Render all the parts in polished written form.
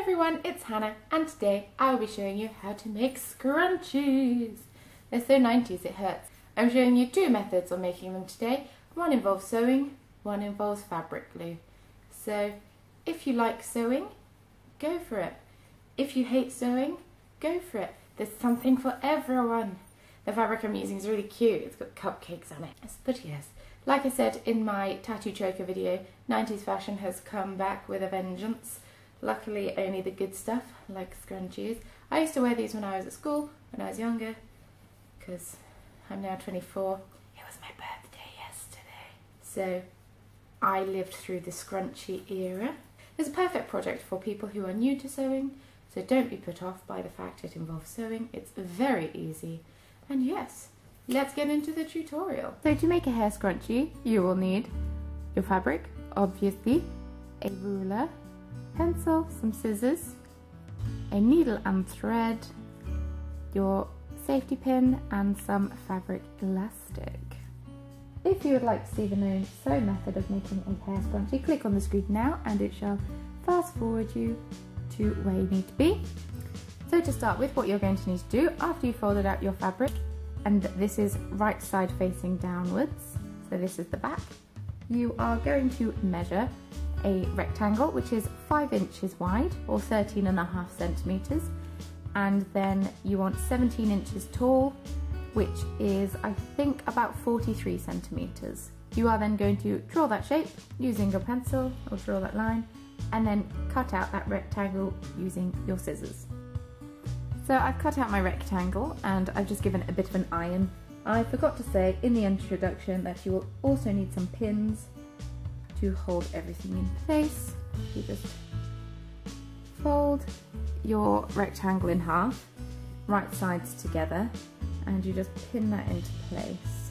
everyone, it's Hannah and today I will be showing you how to make scrunchies. They're so 90s it hurts. I'm showing you two methods of making them today. One involves sewing, one involves fabric glue. So if you like sewing, go for it. If you hate sewing, go for it. There's something for everyone. The fabric I'm using is really cute. It's got cupcakes on it. But yes, like I said in my tattoo choker video, 90s fashion has come back with a vengeance. Luckily only the good stuff, like scrunchies. I used to wear these when I was at school, when I was younger, because I'm now 24. It was my birthday yesterday. So I lived through the scrunchie era. It's a perfect project for people who are new to sewing, so don't be put off by the fact it involves sewing. It's very easy. And yes, let's get into the tutorial. So to make a hair scrunchie, you will need your fabric, obviously, a ruler, pencil, some scissors, a needle and thread, your safety pin and some fabric elastic. If you would like to see the known sew method of making a hair scrunchie, click on the screen now and it shall fast forward you to where you need to be. So to start with, what you're going to need to do after you've folded out your fabric, and this is right side facing downwards, so this is the back, you are going to measure a rectangle which is 5 inches wide or 13.5 centimeters, and then you want 17 inches tall, which is I think about 43 centimeters. You are then going to draw that shape using your pencil, or draw that line, and then cut out that rectangle using your scissors. So I've cut out my rectangle and I've just given it a bit of an iron. I forgot to say in the introduction that you will also need some pins to hold everything in place. You just fold your rectangle in half, right sides together, and you just pin that into place.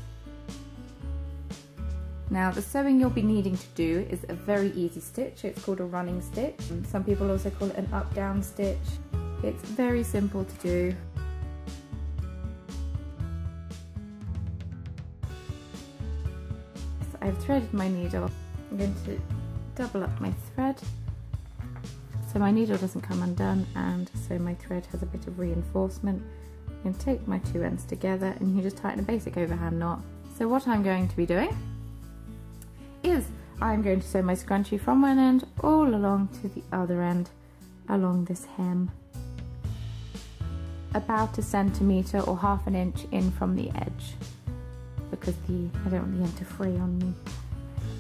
Now the sewing you'll be needing to do is a very easy stitch. It's called a running stitch. Some people also call it an up-down stitch. It's very simple to do. So I've threaded my needle. I'm going to double up my thread so my needle doesn't come undone and so my thread has a bit of reinforcement. I'm going to take my two ends together and you can just tighten a basic overhand knot. So what I'm going to be doing is I'm going to sew my scrunchie from one end all along to the other end along this hem, about 1 centimetre or ½ inch in from the edge, because I don't want the end to fray on me.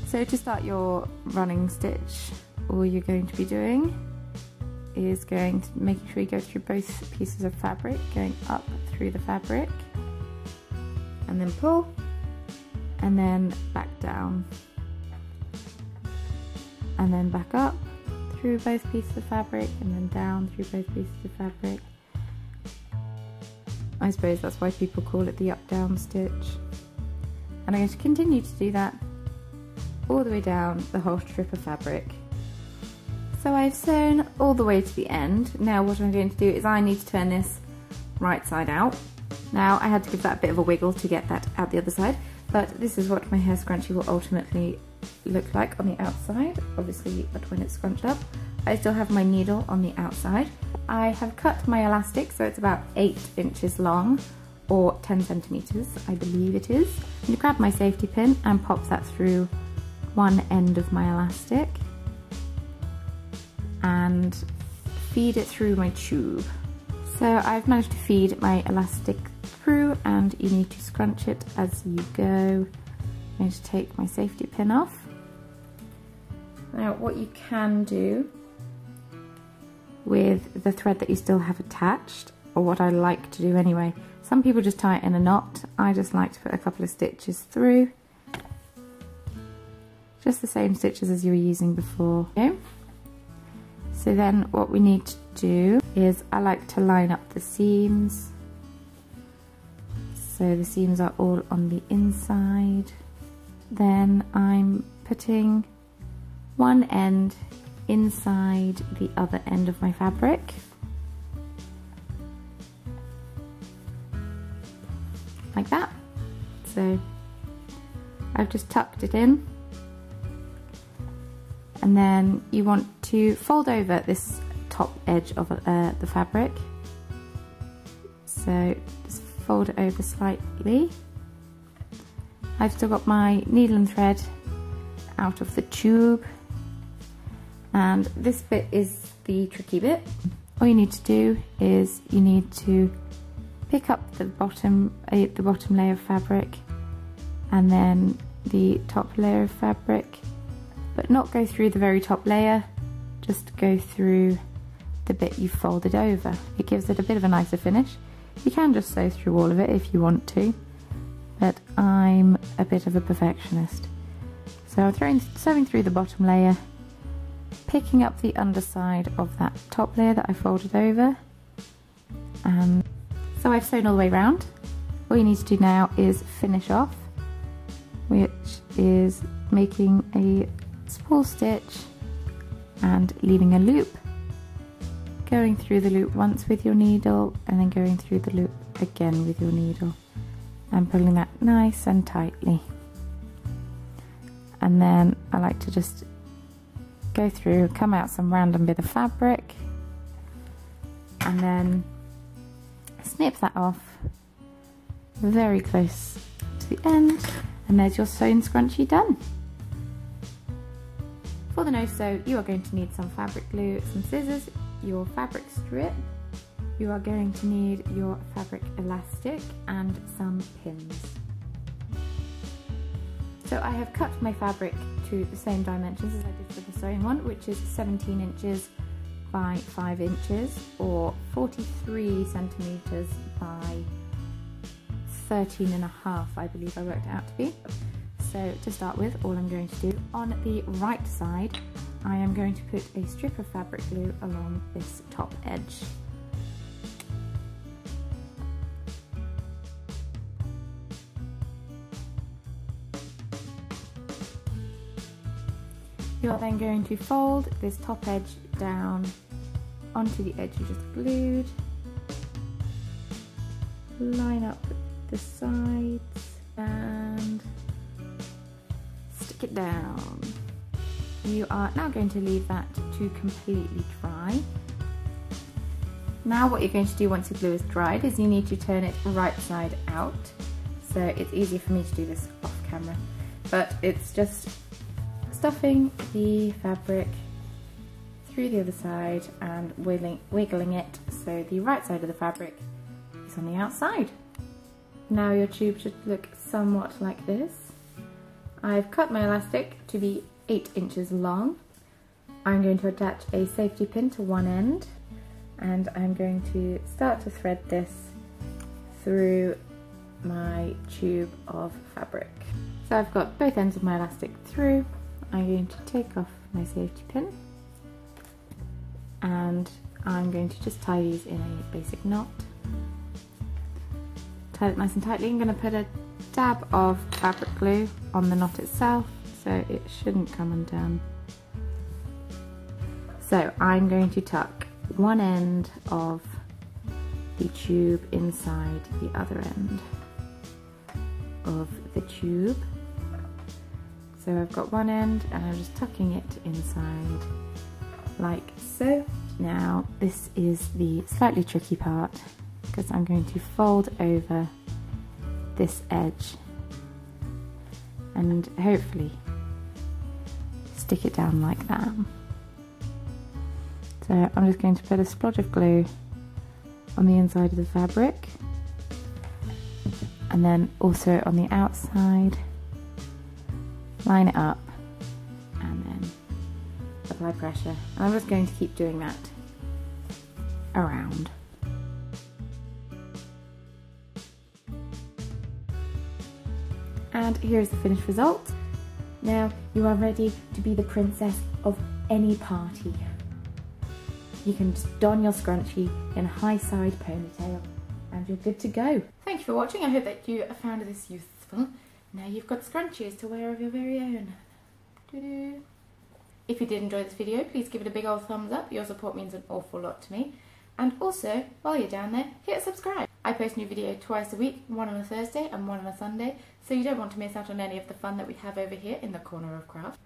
So to start your running stitch, all you're going to be doing is making sure you go through both pieces of fabric, going up through the fabric, and then pull, and then back down, and then back up through both pieces of fabric, and then down through both pieces of fabric. I suppose that's why people call it the up-down stitch. And I'm going to continue to do that all the way down the whole strip of fabric. So I've sewn all the way to the end. Now what I'm going to do is I need to turn this right side out. Now I had to give that a bit of a wiggle to get that out the other side, but this is what my hair scrunchie will ultimately look like on the outside, obviously, but when it's scrunched up. I still have my needle on the outside. I have cut my elastic so it's about 8 inches long, or 10 centimeters, I believe it is. I'm going to grab my safety pin and pop that through one end of my elastic and feed it through my tube. So I've managed to feed my elastic through, and you need to scrunch it as you go. I'm going to take my safety pin off. Now what you can do with the thread that you still have attached, or what I like to do anyway, some people just tie it in a knot. I just like to put a couple of stitches through, just the same stitches as you were using before. Okay. So then what we need to do is I like to line up the seams, so the seams are all on the inside. Then I'm putting one end inside the other end of my fabric, like that. So I've just tucked it in, and then you want to fold over this top edge of the fabric. So just fold it over slightly. I've still got my needle and thread out of the tube, and this bit is the tricky bit. All you need to do is you need to pick up the bottom layer of fabric and then the top layer of fabric, but not go through the very top layer, just go through the bit you've folded over. It gives it a bit of a nicer finish. You can just sew through all of it if you want to, but I'm a bit of a perfectionist. So I'm sewing through the bottom layer, picking up the underside of that top layer that I folded over, and so I've sewn all the way around. All you need to do now is finish off, which is making a spool stitch and leaving a loop, going through the loop once with your needle and then going through the loop again with your needle and pulling that nice and tightly. And then I like to just go through, come out some random bit of fabric and then snip that off very close to the end, and there's your sewn scrunchie done. For the no sew, you are going to need some fabric glue, some scissors, your fabric strip, you are going to need your fabric elastic and some pins. So I have cut my fabric to the same dimensions as I did for the sewing one, which is 17 inches by 5 inches or 43 centimeters by 13.5, I believe I worked it out to be. So to start with, all I'm going to do, on the right side, I am going to put a strip of fabric glue along this top edge. You are then going to fold this top edge down onto the edge you just glued, line up the sides and stick it down. You are now going to leave that to completely dry. Now what you're going to do once the glue is dried is you need to turn it right side out. So it's easier for me to do this off camera, but it's just stuffing the fabric through the other side and wiggling it so the right side of the fabric is on the outside. Now your tube should look somewhat like this. I've cut my elastic to be 8 inches long. I'm going to attach a safety pin to one end and I'm going to start to thread this through my tube of fabric. So I've got both ends of my elastic through. I'm going to take off my safety pin and I'm going to just tie these in a basic knot. Tie it nice and tightly. I'm going to put a dab of fabric glue on the knot itself so it shouldn't come undone. So I'm going to tuck one end of the tube inside the other end of the tube. So I've got one end and I'm just tucking it inside like so. Now this is the slightly tricky part because I'm going to fold over this edge and hopefully stick it down like that. So I'm just going to put a splodge of glue on the inside of the fabric and then also on the outside, line it up and then apply pressure. And I'm just going to keep doing that around. And here's the finished result. Now you are ready to be the princess of any party. You can just don your scrunchie in a high side ponytail and you're good to go. Thank you for watching. I hope that you found this useful. Now you've got scrunchies to wear of your very own. Doo-doo. If you did enjoy this video, please give it a big old thumbs up. Your support means an awful lot to me. And also, while you're down there, hit subscribe. I post a new video twice a week, one on a Thursday and one on a Sunday, so you don't want to miss out on any of the fun that we have over here in the corner of craft.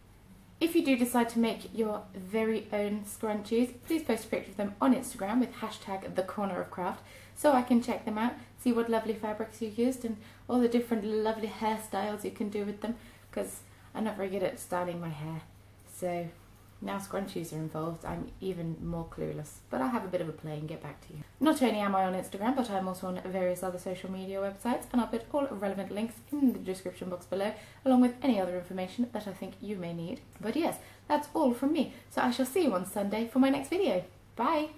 If you do decide to make your very own scrunchies, please post a picture of them on Instagram with hashtag #TheCornerOfCraft so I can check them out, see what lovely fabrics you used and all the different lovely hairstyles you can do with them, because I'm not very good at styling my hair. So now scrunchies are involved, I'm even more clueless. But I'll have a bit of a play and get back to you. Not only am I on Instagram, but I'm also on various other social media websites, and I'll put all relevant links in the description box below, along with any other information that I think you may need. But yes, that's all from me, so I shall see you on Sunday for my next video. Bye!